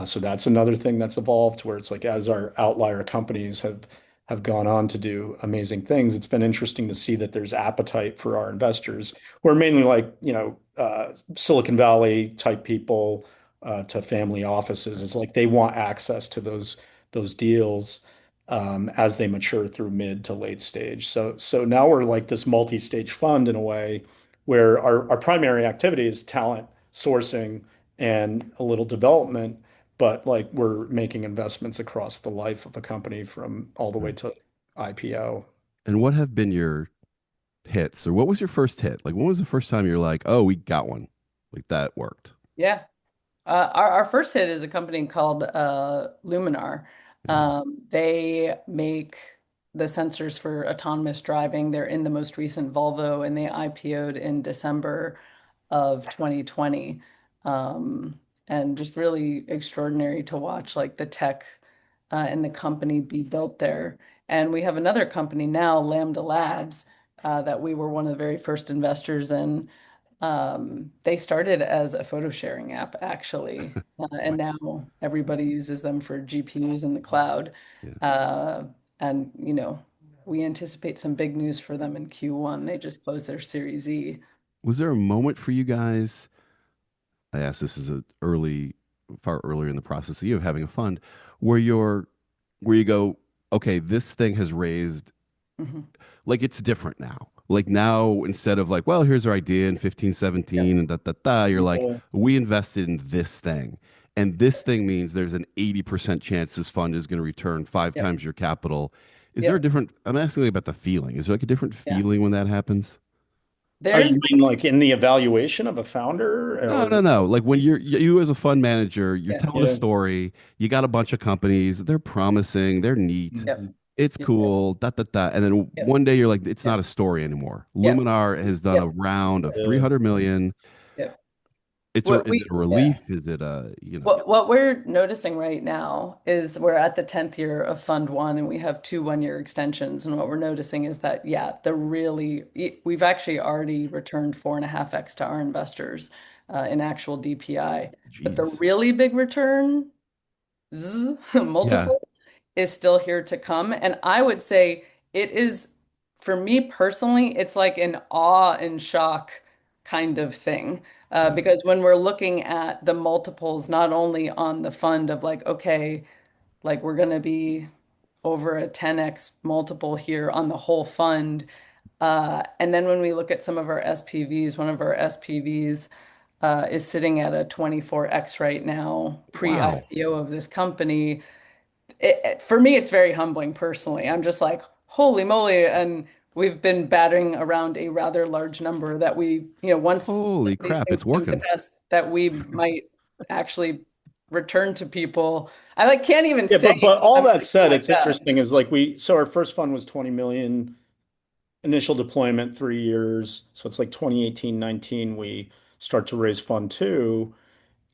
So that's another thing that's evolved where it's like as our outlier companies have gone on to do amazing things, it's been interesting to see that there's appetite for our investors who are mainly like, Silicon Valley type people to family offices. It's like they want access to those deals as they mature through mid to late stage. So now we're like this multi-stage fund in a way where our primary activity is talent sourcing and a little development, but like we're making investments across the life of a company from all the way to IPO. And what have been your hits, or what was your first hit? Like, when was the first time you're like, oh, we got one, like that worked? Yeah. Our first hit is a company called Luminar. Yeah. They make the sensors for autonomous driving. They're in the most recent Volvo, and they IPO'd in December of 2020. And just really extraordinary to watch, like the tech and the company be built there. And we have another company now, Lambda Labs, that we were one of the very first investors in. They started as a photo sharing app, actually, and Right. now everybody uses them for GPUs in the cloud. Yeah. Uh, and, we anticipate some big news for them in Q1. They just closed their Series E. Was there a moment for you guys? I asked this as a early, far earlier in the process of you having a fund, where where you go, okay, this thing has raised, Mhm. like it's different now. Like now, instead of like, well, here's our idea in 15, Yep. 17, and da da da, you're like, Yeah. we invested in this thing. And this thing means there's an 80% chance this fund is going to return five Yep. times your capital. Is there a Yep. different, I'm asking you about the feeling. Is there like a different Yeah. feeling when that happens? Oh, There's you mean like in the evaluation of a founder No, no, or no. Like when you as a fund manager, you're yeah. telling a yeah. story. You got a bunch of companies. They're promising. They're neat. Yep. Mhm. It's Yep. cool. Da da da. And then Yep. one day you're like, it's not Yep. a story anymore. Yep. Luminar has done a Yep. round of Yeah. 300 million. Yep. Is it a Yeah. relief? Is it a, What we're noticing right now is we're at the 10th year of Fund One, and we have two one-year extensions. And what we're noticing is that, yeah, we've actually already returned 4.5x to our investors in actual DPI. But the geez. really big return, Yeah. multiple, is still here to come. And I would say it is, for me personally, it's like an awe and shock kind of thing. Yeah. Because when we're looking at the multiples, not only on the fund of like, okay, like we're going to be over a 10x multiple here on the whole fund. And then when we look at some of our SPVs, one of our SPVs is sitting at a 24x right now, Wow. pre-IPO of this company. For me, it's very humbling personally. I'm just like, holy moly. And we've been batting around a rather large number that once Holy these crap. things It's come to working. pass, that we might actually return to people. I like can't even Yeah, say but all I'm that thinking said, like it's that. interesting is like so our first fund was 20 million initial deployment, 3 years. So it's like 2018, 19, we start to raise fund two.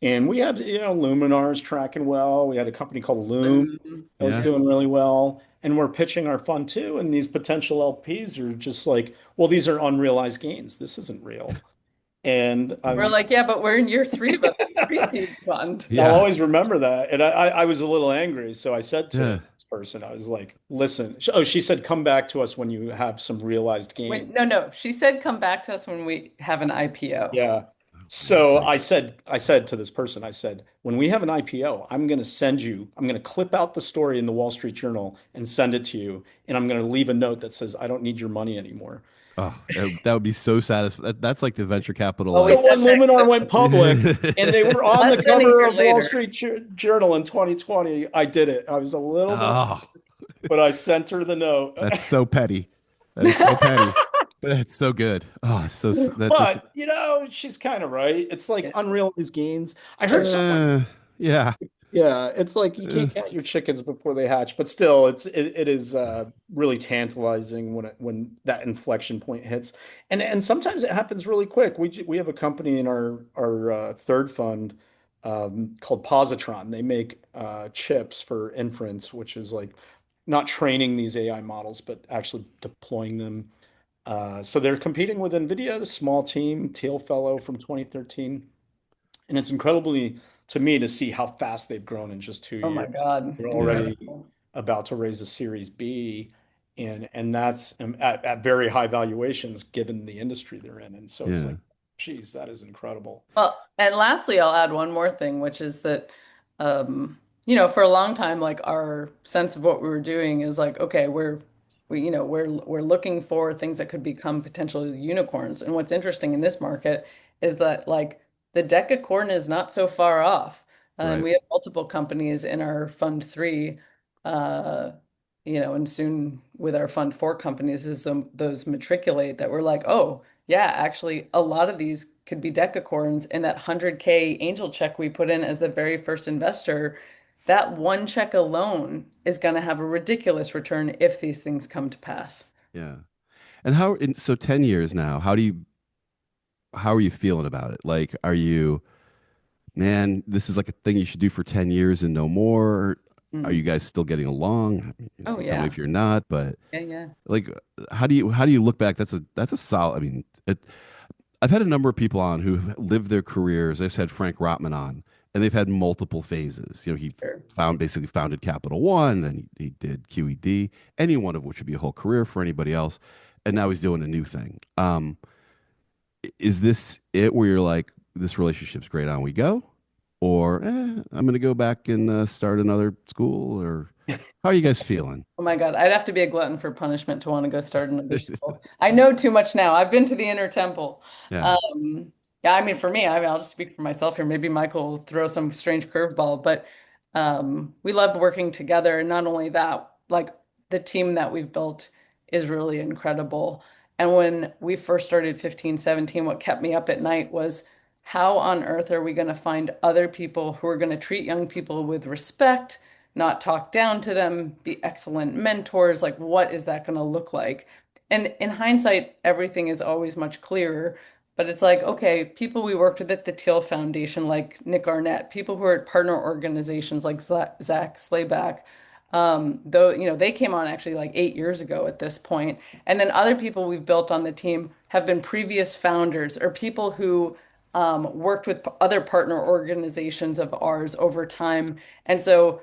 And we have, Luminar's tracking well. We had a company called Loom that was Yeah. doing really well. And we're pitching our fund two, and these potential LPs are just like, well, these are unrealized gains. This isn't real. And We're like, yeah, but we're in year three of a pre-seed fund. I'll Yeah. always remember that. And I was a little angry. So I said to Yeah. this person, I was like, listen, she said, come back to us when you have some realized gain. Wait, no, no. She said come back to us when we have an IPO. Yeah. For God's So sake. I said to this person, I said, when we have an IPO, I'm going to clip out the story in the Wall Street Journal and send it to you. And I'm going to leave a note that says, I don't need your money anymore. Oh, that would be so satisfying. That's like the venture capital, Well, we like, So said when that Luminar went public and they were on less the than a cover year of Wall later. Street Journal in 2020, I did it. I was a little bit, oh, but I sent her the note. that's so petty. That is so petty, but that's so good. Oh, that just, But she's kind of right. It's like Yeah. unrealized gains. I heard someone yeah. Yeah, it's like you Uh, can't count your chickens before they hatch, but still, it is really tantalizing when that inflection point hits, and sometimes it happens really quick. We have a company in our third fund called Positron. They make chips for inference, which is like not training these AI models, but actually deploying them. So they're competing with NVIDIA, the small team, Thiel Fellow from 2013. And it's incredibly to me to see how fast they've grown in just two Oh my years. God, They're yeah, already incredible. about to raise a Series B, and that's at very high valuations given the industry they're in. And so it's yeah, like, geez, that is incredible. Well, and lastly, I'll add one more thing, which is that, for a long time, like our sense of what we were doing is like, okay, we're looking for things that could become potential unicorns. And what's interesting in this market is that like the decacorn is not so far off. And right. we have multiple companies in our fund three, uh, and soon with our fund four companies is those matriculate that we're like, oh. Yeah, actually, a lot of these could be decacorns, and that 100K angel check we put in as the very first investor, that one check alone is going to have a ridiculous return if these things come to pass. Yeah. And so 10 years now, how are you feeling about it? Like, are you, man, this is like a thing you should do for 10 years and no more? Are you Mm. guys still getting along? Oh Tell me yeah. if you're not, but Yeah, yeah. like, how do you look back? That's a solid, I mean, I've had a number of people on who lived their careers. I just had Frank Rotman on, and they've had multiple phases. He Sure. basically founded Capital One, then he did QED, any one of which would be a whole career for anybody else, and now he's doing a new thing. Is this it where you're like, this relationship's great, on we go, or I'm going to go back and start another school, or how are you guys feeling? Oh my God, I'd have to be a glutton for punishment to want to go start another school. I know too much now. I've been to the inner temple. Yeah, Um, yeah, I mean, for me, I'll just speak for myself here. Maybe Michael will throw some strange curveball, but we love working together. And not only that, like the team that we've built is really incredible. And when we first started 15, 17, what kept me up at night was how on earth are we going to find other people who are going to treat young people with respect, not talk down to them, be excellent mentors. Like, what is that going to look like? And in hindsight, everything is always much clearer. But it's like, okay, people we worked with at the Thiel Foundation, like Nick Arnett, people who are at partner organizations like Zach Slayback, though, they came on actually like 8 years ago at this point. And then other people we've built on the team have been previous founders or people who worked with other partner organizations of ours over time. And so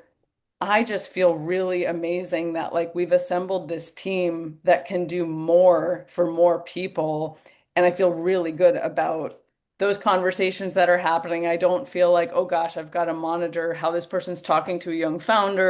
I just feel really amazing that like we've assembled this team that can do more for more people. And I feel really good about those conversations that are happening. I don't feel like, oh gosh, I've got to monitor how this person's talking to a young founder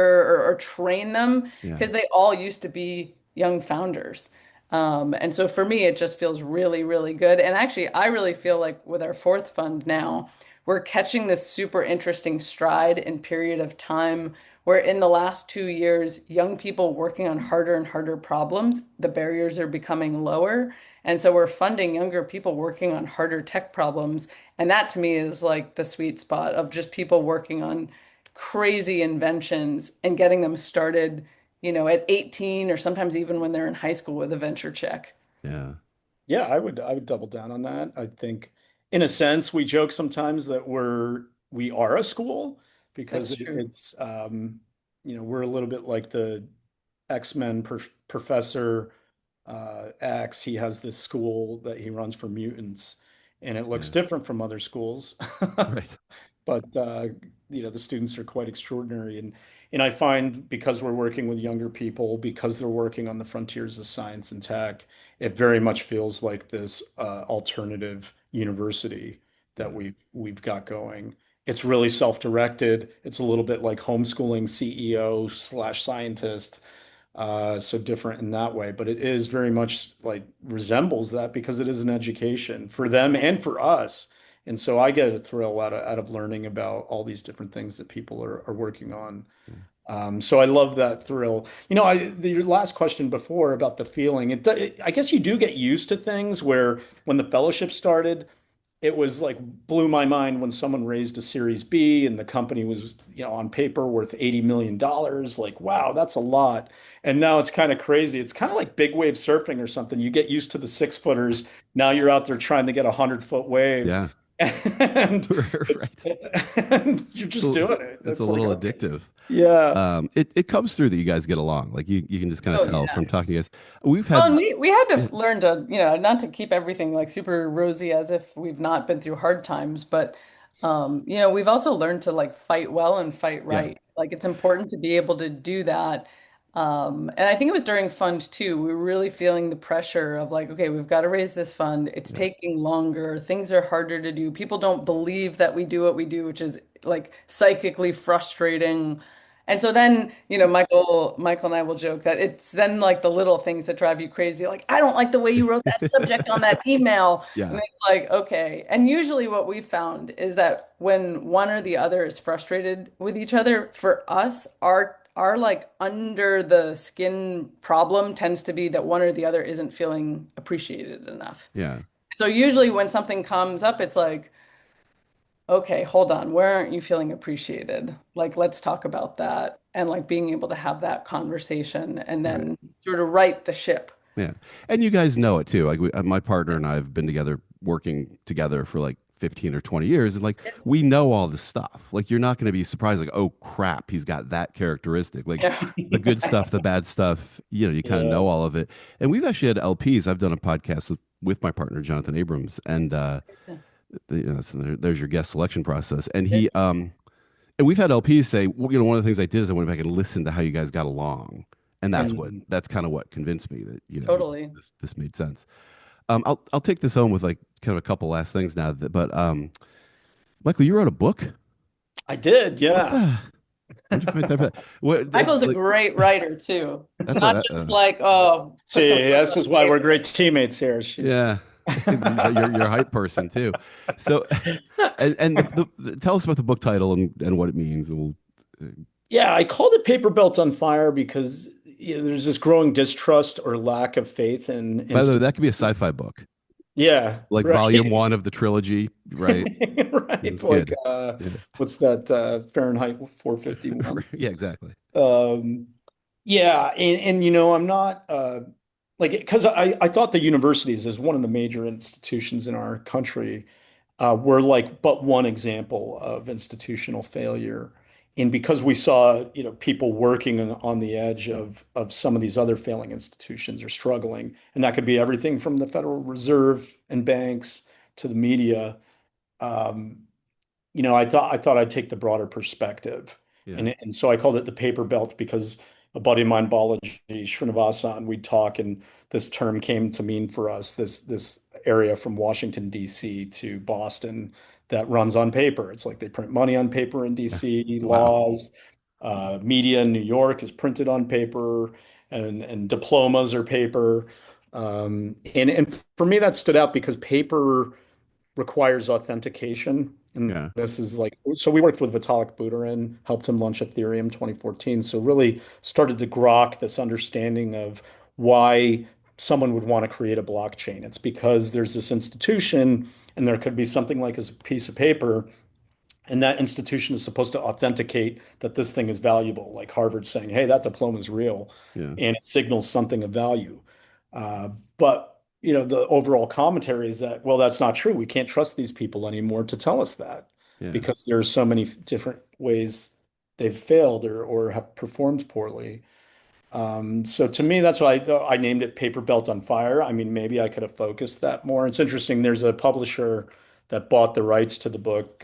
or train them yeah, because they all used to be young founders. And so for me, it just feels really, really good. And actually, I really feel like with our fourth fund now, we're catching this super interesting stride and period of time where in the last 2 years, young people working on harder and harder problems, the barriers are becoming lower. And so we're funding younger people working on harder tech problems. And that to me is like the sweet spot of just people working on crazy inventions and getting them started, at 18 or sometimes even when they're in high school with a venture check. yeah, Yeah, I would double down on that. I think in a sense we joke sometimes that we are a school because That's true. it's we're a little bit like the X-Men Professor X. He has this school that he runs for mutants, and it looks yeah, different from other schools. right, But the students are quite extraordinary, and I find because we're working with younger people, because they're working on the frontiers of science and tech, it very much feels like this alternative university that yeah, we've got going. It's really self-directed. It's a little bit like homeschooling CEO slash scientist, so different in that way. But it is very much like resembles that because it is an education for them and for us. And so I get a thrill out of learning about all these different things that people are working on. yeah, So I love that thrill. Your last question before about the feeling, I guess you do get used to things where when the fellowship started, it was like blew my mind when someone raised a Series B and the company was, on paper worth $80 million. Like, wow, that's a lot. And now it's kind of crazy. It's kind of like big wave surfing or something. You get used to the 6 footers. Now you're out there trying to get 100-foot wave. Yeah. And it's Right. and you're just doing it. It's a It's like, little okay. addictive. Yeah. It comes through that you guys get along. Like you can just kind of Oh tell yeah. from talking to you guys. We've Well, had and we had to yeah, learn to, not to keep everything like super rosy as if we've not been through hard times, but we've also learned to like fight well and fight yeah, right. Like it's important to be able to do that. And I think it was during fund two, we were really feeling the pressure of like, okay, we've got to raise this fund. It's yeah. taking longer. Things are harder to do. People don't believe that we do what we do, which is like psychically frustrating. And so then, Michael and I will joke that it's then like the little things that drive you crazy. Like, I don't like the way you wrote that subject on that email. And Yeah. it's like, okay. And usually what we found is that when one or the other is frustrated with each other, for us, our like under the skin problem tends to be that one or the other isn't feeling appreciated enough. Yeah. So usually when something comes up, it's like, okay, hold on, where aren't you feeling appreciated? Like, let's talk about that. And like being able to have that conversation and Right. then sort of right the ship. Yeah. And you guys know it too. Like my partner and I have been together working together for like 15 or 20 years and like we know all this stuff. Like you're not going to be surprised like, "Oh crap, he's got that characteristic." Like Yeah. the good stuff, the bad stuff, you kind of Yeah. know all of it. And we've actually had LPs. I've done a podcast with my partner Jonathan Abrams and so there's your guest selection process. And he and we've had LPs say, well, one of the things I did is I went back and listened to how you guys got along, and Mm. that's kind of what convinced me that Totally. this made sense. I'll take this home with like kind of a couple last things now. But Michael, you wrote a book. I did, What yeah. the? Where'd you find time for that? What Michael's a like great writer too. It's that's not a just like, oh, put some See, words this on is why we're paper. great teammates here. She's yeah. You're a hype person too. So and tell us about the book title and what it means, and we'll. Yeah, I called it Paper Belt on Fire because there's this growing distrust or lack of faith in By the way, institutions. that could be a sci-fi book, Yeah, like right. volume one of the trilogy, right? Right. It's Like good. what's that Fahrenheit 451? Yeah, exactly. Um yeah, and I'm not like because I thought the universities as one of the major institutions in our country were like but one example of institutional failure. And because we saw, people working on the edge of some of these other failing institutions or struggling, and that could be everything from the Federal Reserve and banks to the media. Um, I thought I'd take the broader perspective. Yeah. And so I called it the paper belt because a buddy of mine, Balaji Srinivasan, we'd talk, and this term came to mean for us this area from Washington, D.C. to Boston that runs on paper. It's like they print money on paper in Yeah. D.C., Wow. laws, media in New York is printed on paper, and diplomas are paper. And for me, that stood out because paper requires authentication. And Yeah. this is like, so we worked with Vitalik Buterin, helped him launch Ethereum 2014. So really started to grok this understanding of why someone would want to create a blockchain. It's because there's this institution and there could be something like a piece of paper and that institution is supposed to authenticate that this thing is valuable, like Harvard saying, hey, that diploma is real, Yeah. and it signals something of value. But the overall commentary is that, well, that's not true. We can't trust these people anymore to tell us that Yeah. because there are so many different ways they've failed or have performed poorly. So to me, that's why I named it Paper Belt on Fire. I mean, maybe I could have focused that more. It's interesting. There's a publisher that bought the rights to the book,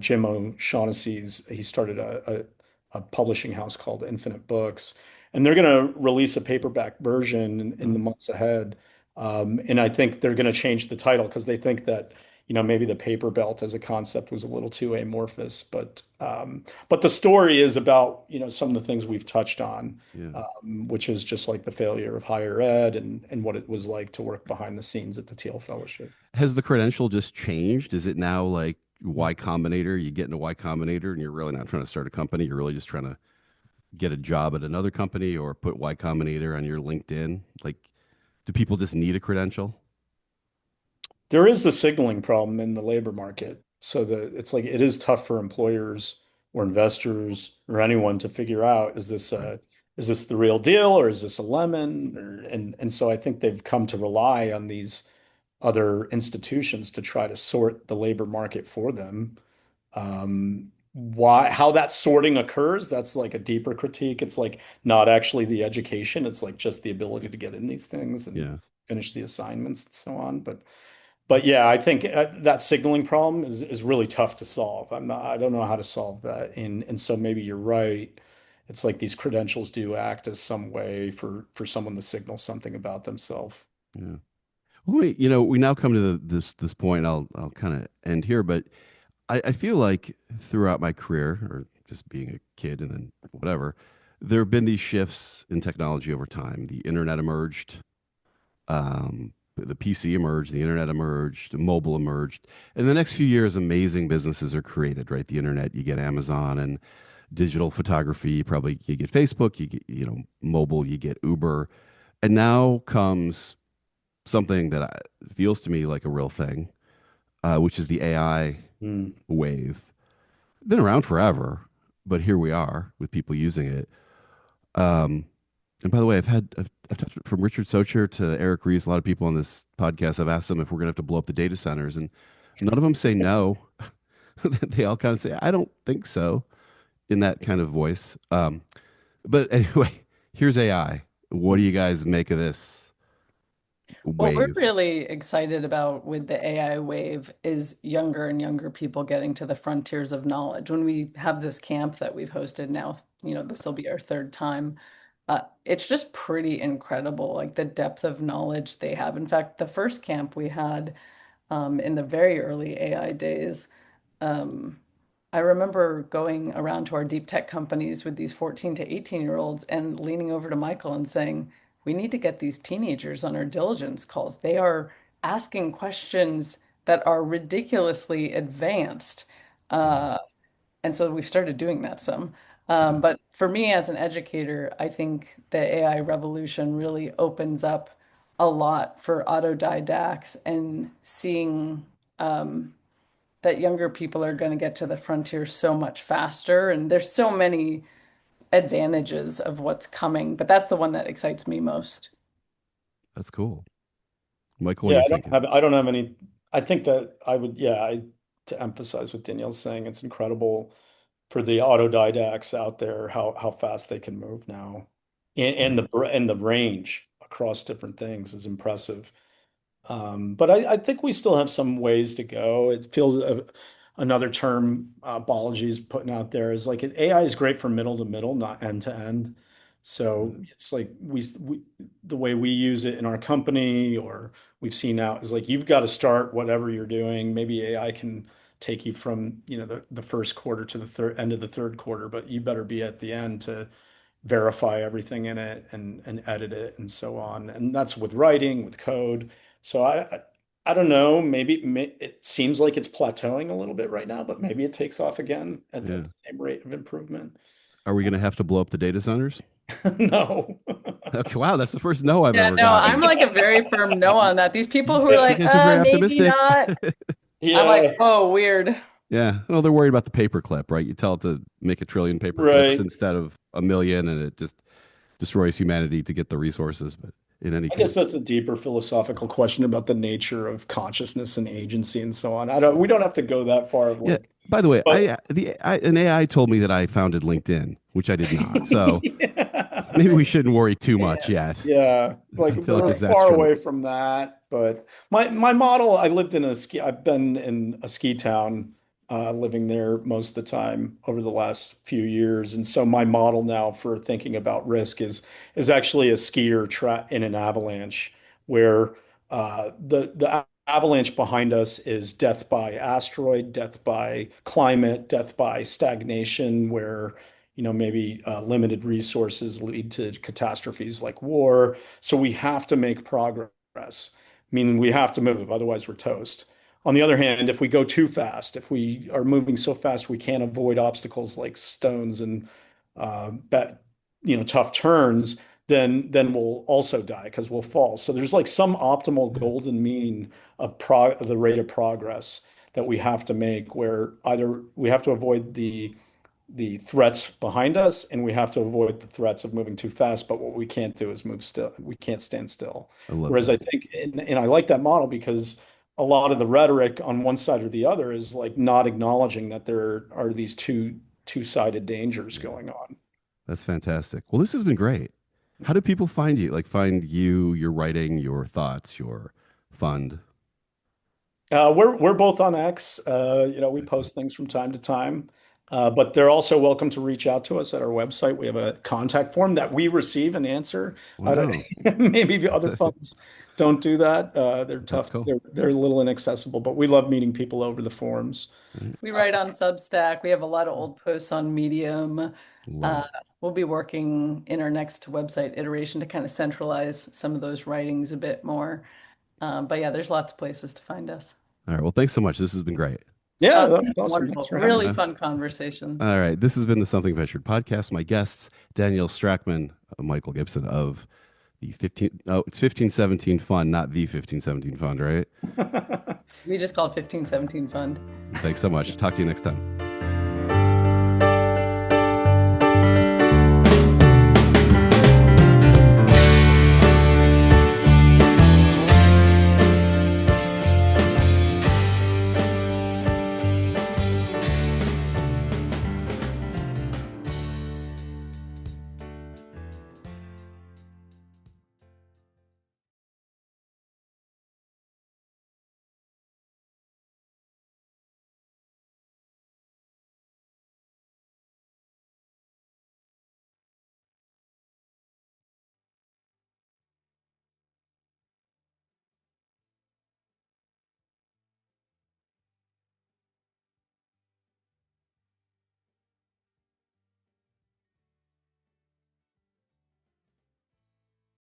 Jim O'Shaughnessy's. He started a publishing house called Infinite Books, and they're going to release a paperback version in the Oh, months ahead. And I think they're going to change the title because they think that maybe the paper belt as a concept was a little too amorphous, but the story is about, some of the things we've touched on, yeah. which is just like the failure of higher ed and what it was like to work behind the scenes at the Thiel Fellowship. Has the credential just changed? Is it now like Y Combinator? You get into Y Combinator and you're really not trying to start a company. You're really just trying to get a job at another company or put Y Combinator on your LinkedIn. Like, do people just need a credential? There is the signaling problem in the labor market. So it's like it is tough for employers or investors or anyone to figure out Right. is this the real deal or is this a lemon? And so I think they've come to rely on these other institutions to try to sort the labor market for them. Why, how that sorting occurs, that's like a deeper critique. It's like not actually the education, it's like just the ability to get in these things and Yeah. finish the assignments and so on. But yeah, I think that signaling problem is really tough to solve. I don't know how to solve that. And so maybe you're right. It's like these credentials do act as some way for someone to signal something about themselves. Yeah. Well, we now come to this point. I'll kind of end here, but I feel like throughout my career, or just being a kid and then whatever, there have been these shifts in technology over time. The internet emerged, the PC emerged, the internet emerged, mobile emerged. In the next few years, amazing businesses are created, right? The internet, you get Amazon and digital photography, probably you get Facebook, you get, mobile, you get Uber. And now comes something that feels to me like a real thing, which is the AI Hmm. wave. Been around forever, but here we are with people using it. Um, and by the way, I've touched from Richard Socher to Eric Ries, a lot of people on this podcast. I've asked them if we're going to have to blow up the data centers, and none of them say no. They all kind of say, "I don't think so," in that kind of voice. But anyway, here's AI. What do you guys make of this What we're wave? really excited about with the AI wave is younger and younger people getting to the frontiers of knowledge. When we have this camp that we've hosted now, this will be our third time. It's just pretty incredible, like the depth of knowledge they have. In fact, the first camp we had in the very early AI days, um, I remember going around to our deep tech companies with these 14 to 18-year-olds and leaning over to Michael and saying, we need to get these teenagers on our diligence calls. They are asking questions that are ridiculously advanced. Mhm. Uh, and so we've started doing that some. Yeah, But for me as an educator, I think the AI revolution really opens up a lot for autodidacts and seeing that younger people are going to get to the frontier so much faster. And there's so many advantages of what's coming, but that's the one that excites me most. that's cool. Michael, what are Yeah, you thinking? I don't have any. I think that I would, yeah, to emphasize what Danielle's saying, it's incredible for the autodidacts out there how fast they can move now, Yeah, and the range across different things is impressive. But I think we still have some ways to go. It feels another term Balaji is putting out there is like AI is great for middle to middle, not end to end. So it's like the way we use it in our company or we've seen out is like you've got to start whatever you're doing. Maybe AI can take you from, the first quarter to the third end of the third quarter, but you better be at the end to verify everything in it and edit it and so on. And that's with writing, with code. So I don't know. Maybe it seems like it's plateauing a little bit right now, but maybe it takes off again at yeah. the same rate of improvement. Are we going to have to blow up the data centers? No. Okay, wow, that's the first no I've Yeah, ever no, I'm gotten. like a very firm no on that. These people who are You like, guys are very maybe optimistic. not. I'm like, Yeah, oh, weird. Yeah. Well, they're worried about the paperclip, right? You tell it to make a trillion paperclips right. instead of a million, and it just destroys humanity to get the resources. But in any I guess case, that's a deeper philosophical question about the nature of consciousness and agency and so on. We don't have to go that far of yeah. like, By the way, but an AI told me that I founded LinkedIn, which I did not. So yeah. maybe we shouldn't worry too much Yeah. yet Yeah, like until it we're gets that far strong. away from that. But my model, I've been in a ski town, living there most of the time over the last few years. And so my model now for thinking about risk is actually a skier tra in an avalanche where the avalanche behind us is death by asteroid, death by climate, death by stagnation, where maybe limited resources lead to catastrophes like war. So we have to make progress, meaning we have to move, otherwise we're toast. On the other hand, if we go too fast, if we are moving so fast we can't avoid obstacles like stones and tough turns, then we'll also die because we'll fall. So there's like some optimal golden mean of the rate of progress that we have to make, where either we have to avoid the threats behind us and we have to avoid the threats of moving too fast. But what we can't do is move still. We can't stand still. I love Whereas I that. think, and I like that model because a lot of the rhetoric on one side or the other is like not acknowledging that there are these two-sided dangers Yeah. going on. That's fantastic. Well, this has been great. How do people find you? Like find you, your writing, your thoughts, your fund? We're both on X. We Excellent. post things from time to time, but they're also welcome to reach out to us at our website. We have a contact form that we receive and answer. I don't, Wow. maybe the other funds don't do that. They're That's tough. cool. They're a little inaccessible, but we love meeting people over the forums. All right. We write on Substack. We have a lot of old posts on Medium. Love Uh, it. we'll be working in our next website iteration to kind of centralize some of those writings a bit more. But yeah, there's lots of places to find us. All right. Well, thanks so much. This has been great. Yeah, Oh, that's awesome. Thanks wonderful. for having Really me. Uh, fun conversation. all right. This has been the Something Ventured podcast. My guests, Danielle Strachman, Michael Gibson of the 15, oh, it's 1517 Fund, not the 1517 Fund, right? We just called 1517 Fund. Thanks so much. Talk to you next time.